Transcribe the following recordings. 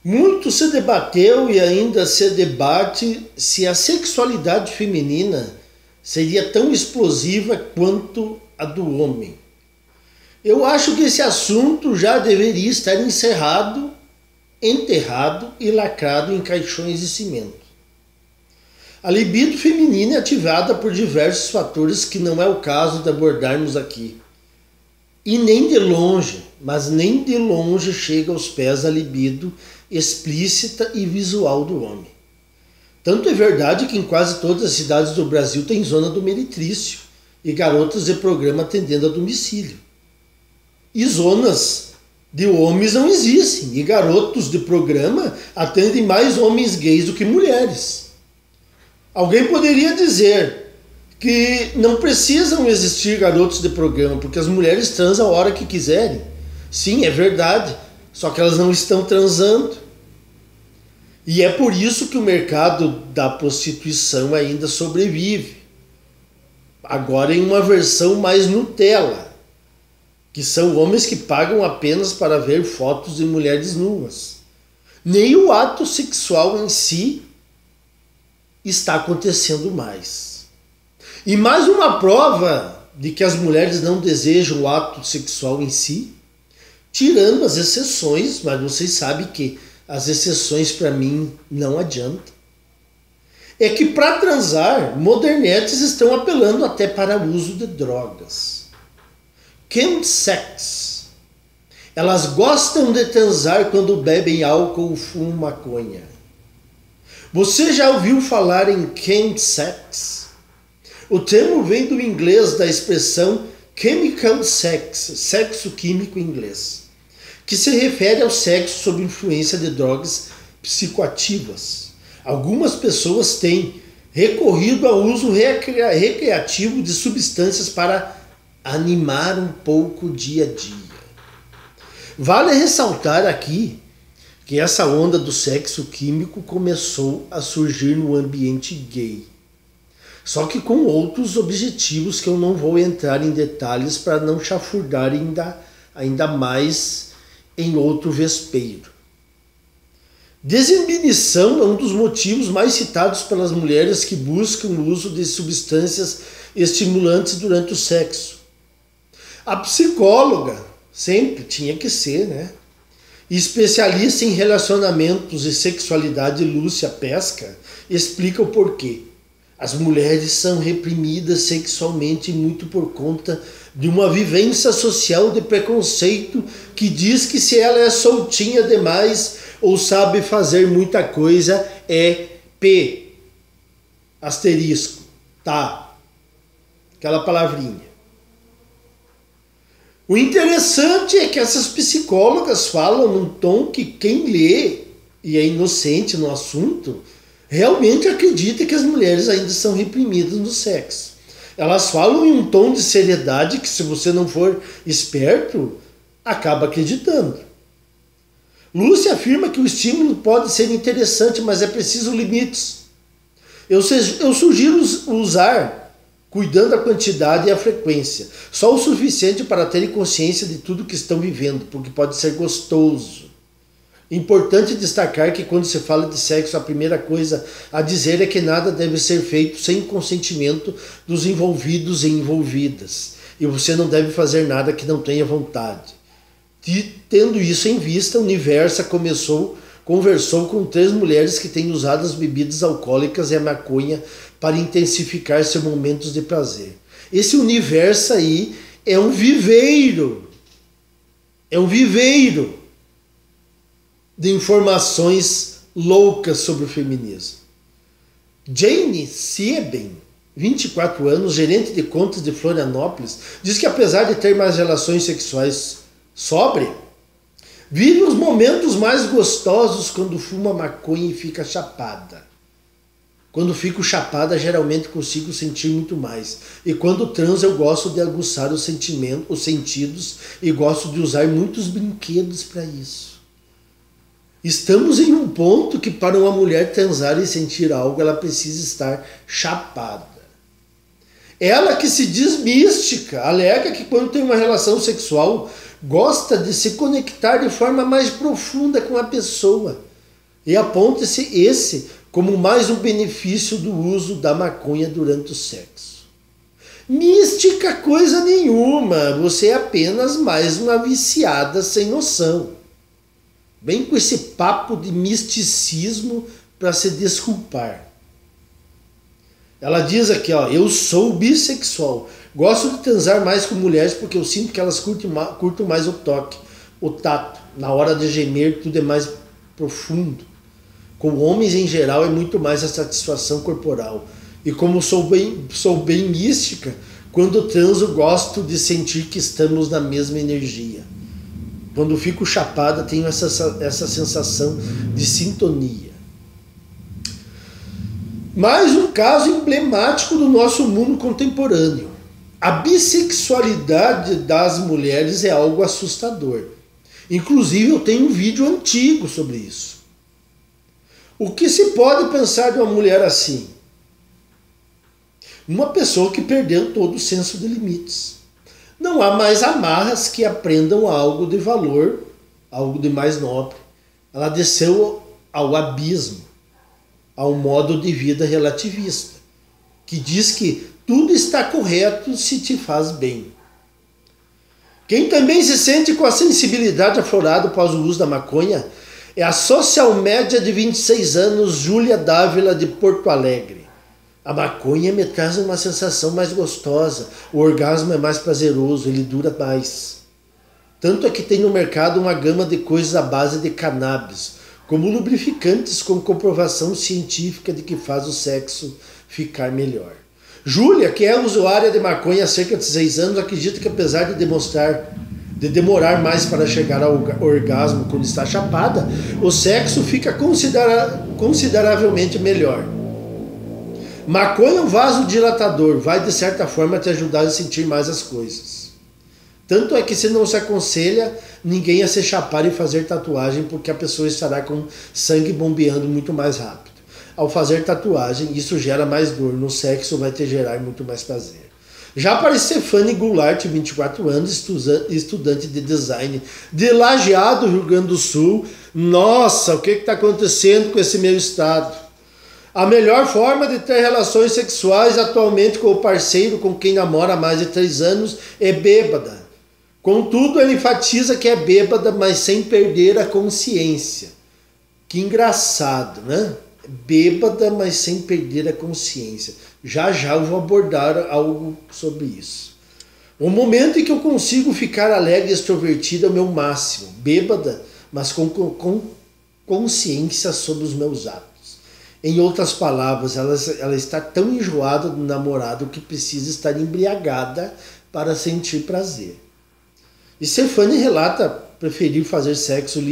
Muito se debateu e ainda se debate se a sexualidade feminina seria tão explosiva quanto a do homem. Eu acho que esse assunto já deveria estar encerrado, enterrado e lacrado em caixões de cimento. A libido feminina é ativada por diversos fatores que não é o caso de abordarmos aqui. E nem de longe, mas nem de longe chega aos pés da libido explícita e visual do homem. Tanto é verdade que em quase todas as cidades do Brasil tem zona do meretrício e garotas de programa atendendo a domicílio. E zonas de homens não existem, e garotos de programa atendem mais homens gays do que mulheres. Alguém poderia dizer que não precisam existir garotos de programa, porque as mulheres transam a hora que quiserem. Sim, é verdade, só que elas não estão transando. E é por isso que o mercado da prostituição ainda sobrevive. Agora em uma versão mais Nutella, que são homens que pagam apenas para ver fotos de mulheres nuas. Nem o ato sexual em si está acontecendo mais. E mais uma prova de que as mulheres não desejam o ato sexual em si, tirando as exceções, mas vocês sabem que as exceções para mim não adiantam, é que para transar, modernetes estão apelando até para o uso de drogas. Chemsex. Elas gostam de transar quando bebem álcool ou fumam maconha. Você já ouviu falar em chemsex? O termo vem do inglês da expressão chemical sex, sexo químico em inglês, que se refere ao sexo sob influência de drogas psicoativas. Algumas pessoas têm recorrido ao uso recreativo de substâncias para animar um pouco o dia a dia. Vale ressaltar aqui que essa onda do sexo químico começou a surgir no ambiente gay. Só que com outros objetivos que eu não vou entrar em detalhes para não chafurdar ainda mais em outro vespeiro. Desinibição é um dos motivos mais citados pelas mulheres que buscam o uso de substâncias estimulantes durante o sexo. A psicóloga, sempre tinha que ser, né? Especialista em relacionamentos e sexualidade, Lúcia Pesca, explica o porquê. As mulheres são reprimidas sexualmente muito por conta de uma vivência social de preconceito que diz que se ela é soltinha demais ou sabe fazer muita coisa é P, asterisco, tá, aquela palavrinha. O interessante é que essas psicólogas falam num tom que quem lê e é inocente no assunto realmente acredita que as mulheres ainda são reprimidas no sexo. Elas falam em um tom de seriedade que, se você não for esperto, acaba acreditando. Lúcia afirma que o estímulo pode ser interessante, mas é preciso limites. Eu sugiro usar, cuidando da quantidade e a frequência, só o suficiente para terem consciência de tudo que estão vivendo, porque pode ser gostoso. Importante destacar que quando se fala de sexo, a primeira coisa a dizer é que nada deve ser feito sem consentimento dos envolvidos e envolvidas. E você não deve fazer nada que não tenha vontade. Tendo isso em vista, a Universa conversou com 3 mulheres que têm usado as bebidas alcoólicas e a maconha para intensificar seus momentos de prazer. Esse Universa aí é um viveiro. É um viveiro de informações loucas sobre o feminismo. Jane Sieben, 24 anos, gerente de contas de Florianópolis, diz que apesar de ter mais relações sexuais sóbria, vive os momentos mais gostosos quando fuma maconha e fica chapada. Quando fico chapada, geralmente consigo sentir muito mais. E quando transo, eu gosto de aguçar os sentidos e gosto de usar muitos brinquedos para isso. Estamos em um ponto que para uma mulher transar e sentir algo, ela precisa estar chapada. Ela, que se diz mística, alega que quando tem uma relação sexual, gosta de se conectar de forma mais profunda com a pessoa, E aponta-se esse como mais um benefício do uso da maconha durante o sexo. Mística coisa nenhuma, você é apenas mais uma viciada sem noção. Vem com esse papo de misticismo para se desculpar. Ela diz aqui, ó, eu sou bissexual. Gosto de transar mais com mulheres porque eu sinto que elas curtem mais o toque, o tato. Na hora de gemer tudo é mais profundo. Com homens em geral é muito mais a satisfação corporal. E como sou bem mística, quando transo gosto de sentir que estamos na mesma energia. Quando fico chapada tenho essa sensação de sintonia. Mais um caso emblemático do nosso mundo contemporâneo. A bissexualidade das mulheres é algo assustador. Inclusive eu tenho um vídeo antigo sobre isso. O que se pode pensar de uma mulher assim? Uma pessoa que perdeu todo o senso de limites. Não há mais amarras que aprendam algo de valor, algo de mais nobre. Ela desceu ao abismo, ao modo de vida relativista, que diz que tudo está correto se te faz bem. Quem também se sente com a sensibilidade aflorada após o uso da maconha é a social média de 26 anos, Júlia Dávila, de Porto Alegre. A maconha me traz uma sensação mais gostosa, o orgasmo é mais prazeroso, ele dura mais. Tanto é que tem no mercado uma gama de coisas à base de cannabis, como lubrificantes com comprovação científica de que faz o sexo ficar melhor. Júlia, que é usuária de maconha há cerca de 6 anos, acredita que apesar de demorar mais para chegar ao orgasmo quando está chapada, o sexo fica consideravelmente melhor. Maconha é um vasodilatador, vai de certa forma te ajudar a sentir mais as coisas. Tanto é que se não se aconselha ninguém a se chapar e fazer tatuagem, porque a pessoa estará com sangue bombeando muito mais rápido. Ao fazer tatuagem, isso gera mais dor, no sexo vai te gerar muito mais prazer. Já para Stefane Goulart, 24 anos, estudante de design de Lajeado, Rio Grande do Sul. Nossa, o que está acontecendo com esse meu estado? A melhor forma de ter relações sexuais atualmente com o parceiro com quem namora há mais de 3 anos é bêbada. Contudo, ele enfatiza que é bêbada, mas sem perder a consciência. Que engraçado, né? Bêbada, mas sem perder a consciência. Já já eu vou abordar algo sobre isso. O momento em que eu consigo ficar alegre e extrovertida é o meu máximo. Bêbada, mas com consciência sobre os meus atos. Em outras palavras, ela está tão enjoada do namorado que precisa estar embriagada para sentir prazer. E Stefane relata preferir fazer sexo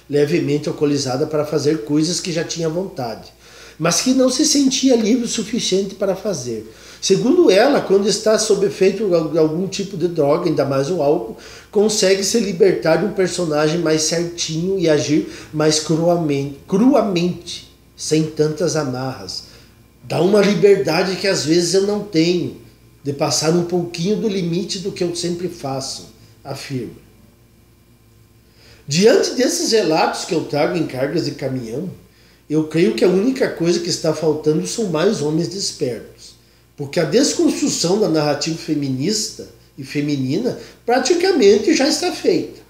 levemente alcoolizada para fazer coisas que já tinha vontade, mas que não se sentia livre o suficiente para fazer. Segundo ela, quando está sob efeito de algum tipo de droga, ainda mais o álcool, consegue se libertar de um personagem mais certinho e agir mais cruamente, sem tantas amarras. Dá uma liberdade que às vezes eu não tenho, de passar um pouquinho do limite do que eu sempre faço, afirma. Diante desses relatos que eu trago em cargas de caminhão, eu creio que a única coisa que está faltando são mais homens despertos, porque a desconstrução da narrativa feminista e feminina praticamente já está feita.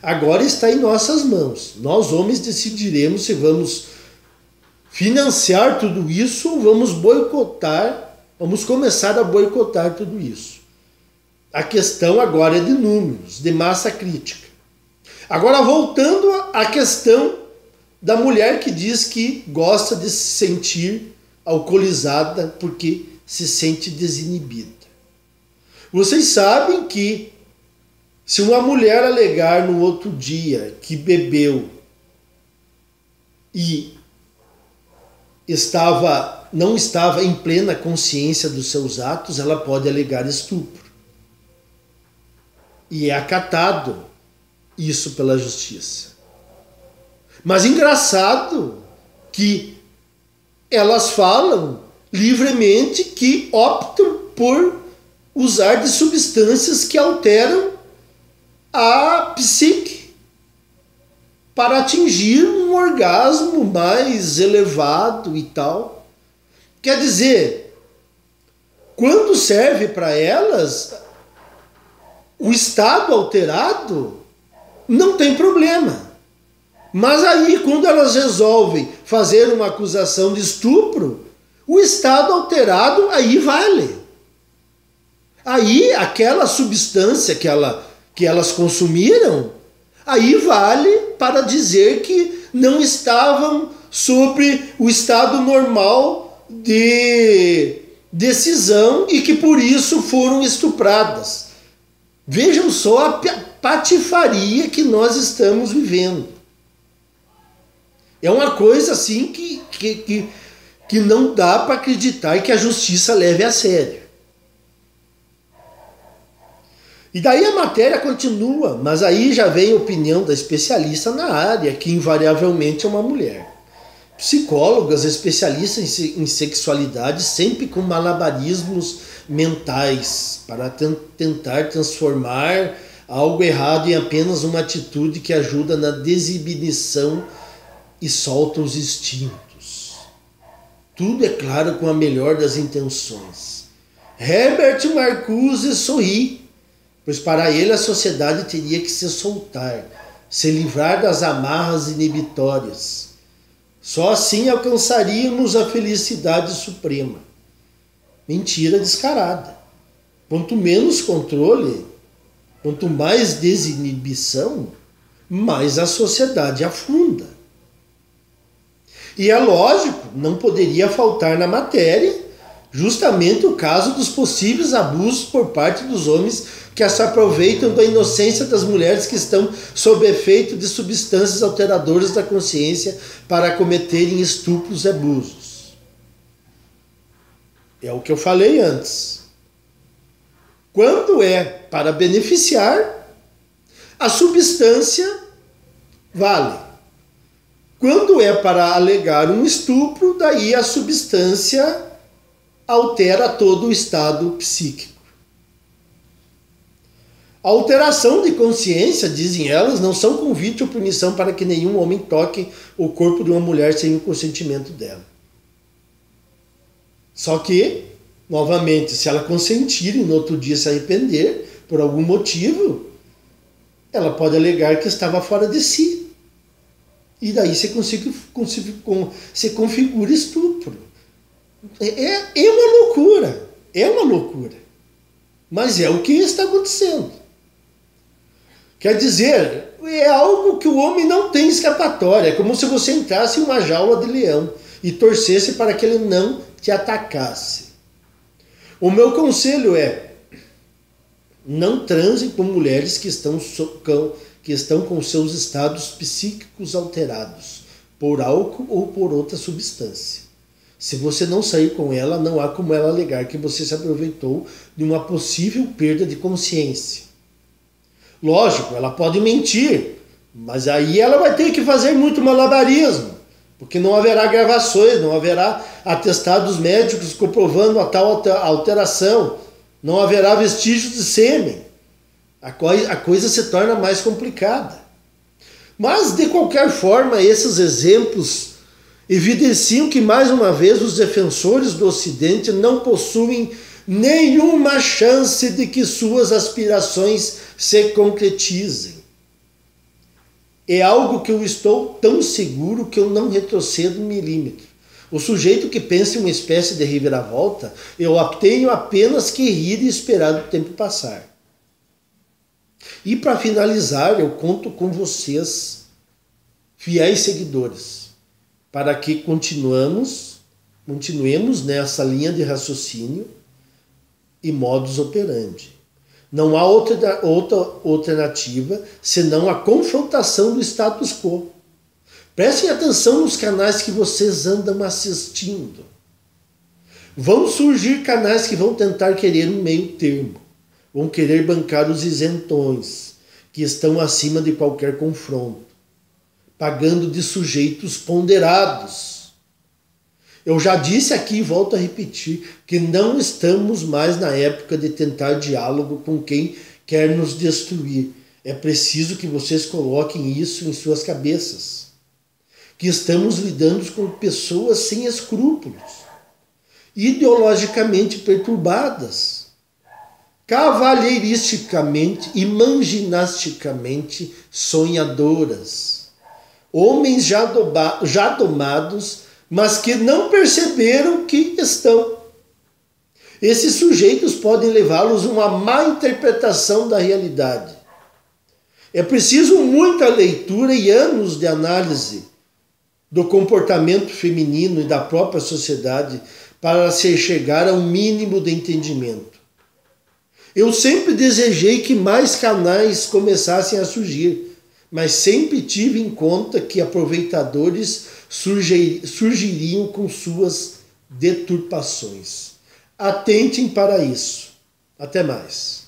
Agora está em nossas mãos. Nós homens decidiremos se vamos financiar tudo isso ou vamos começar a boicotar tudo isso. A questão agora é de números, de massa crítica. Agora, voltando à questão da mulher que diz que gosta de se sentir alcoolizada porque se sente desinibida. Vocês sabem que se uma mulher alegar no outro dia que bebeu e não estava em plena consciência dos seus atos, ela pode alegar estupro. E é acatado isso pela justiça. Mas engraçado que elas falam livremente que optam por usar de substâncias que alteram a psique. para atingir um orgasmo mais elevado e tal. Quer dizer, quando serve para elas, o estado alterado não tem problema. Mas aí, quando elas resolvem fazer uma acusação de estupro, o estado alterado aí vale. Aí, aquela substância que elas consumiram, aí vale para dizer que não estavam sobre o estado normal de decisão e que por isso foram estupradas. Vejam só a patifaria que nós estamos vivendo. É uma coisa assim que não dá para acreditar que a justiça leve a sério. E daí a matéria continua, mas aí já vem a opinião da especialista na área, que invariavelmente é uma mulher. Psicólogas, especialistas em sexualidade, sempre com malabarismos mentais, para tentar transformar algo errado em apenas uma atitude que ajuda na desinibição e solta os instintos. Tudo, é claro, com a melhor das intenções. Herbert Marcuse sorri, pois para ele a sociedade teria que se soltar, se livrar das amarras inibitórias. Só assim alcançaríamos a felicidade suprema. Mentira descarada. Quanto menos controle, quanto mais desinibição, mais a sociedade afunda. E é lógico, não poderia faltar na matéria justamente o caso dos possíveis abusos por parte dos homens que se aproveitam da inocência das mulheres que estão sob efeito de substâncias alteradoras da consciência para cometerem estupros e abusos. É o que eu falei antes. Quando é para beneficiar, a substância vale. Quando é para alegar um estupro, daí a substância altera todo o estado psíquico. A alteração de consciência, dizem elas, não são convite ou punição para que nenhum homem toque o corpo de uma mulher sem o consentimento dela. Só que, novamente, se ela consentir e no outro dia se arrepender, por algum motivo, ela pode alegar que estava fora de si. E daí você configura estupro. É uma loucura. É uma loucura. Mas é o que está acontecendo. Quer dizer, é algo que o homem não tem escapatória. É como se você entrasse em uma jaula de leão e torcesse para que ele não te atacasse. O meu conselho é: não transem com mulheres que estão com seus estados psíquicos alterados por álcool ou por outra substância. Se você não sair com ela, não há como ela alegar que você se aproveitou de uma possível perda de consciência. Lógico, ela pode mentir, mas aí ela vai ter que fazer muito malabarismo, porque não haverá gravações, não haverá atestados médicos comprovando a tal alteração, não haverá vestígios de sêmen. A coisa se torna mais complicada. Mas, de qualquer forma, esses exemplos evidenciam que, mais uma vez, os defensores do Ocidente não possuem nenhuma chance de que suas aspirações se concretizem. É algo que eu estou tão seguro que eu não retrocedo um milímetro. O sujeito que pensa em uma espécie de reviravolta, eu tenho apenas que rir e esperar o tempo passar. E para finalizar, eu conto com vocês, fiéis seguidores, para que continuemos nessa linha de raciocínio e modus operandi. Não há outra alternativa senão a confrontação do status quo. Prestem atenção nos canais que vocês andam assistindo. Vão surgir canais que vão tentar querer um meio termo. Vão querer bancar os isentões, que estão acima de qualquer confronto, pagando de sujeitos ponderados. Eu já disse aqui e volto a repetir que não estamos mais na época de tentar diálogo com quem quer nos destruir. É preciso que vocês coloquem isso em suas cabeças. Que estamos lidando com pessoas sem escrúpulos, ideologicamente perturbadas, cavalheiristicamente e manginasticamente sonhadoras. Homens já domados, mas que não perceberam que estão. Esses sujeitos podem levá-los a uma má interpretação da realidade. É preciso muita leitura e anos de análise do comportamento feminino e da própria sociedade para se chegar a um mínimo de entendimento. Eu sempre desejei que mais canais começassem a surgir, mas sempre tive em conta que aproveitadores surgiriam com suas deturpações. Atentem para isso. Até mais.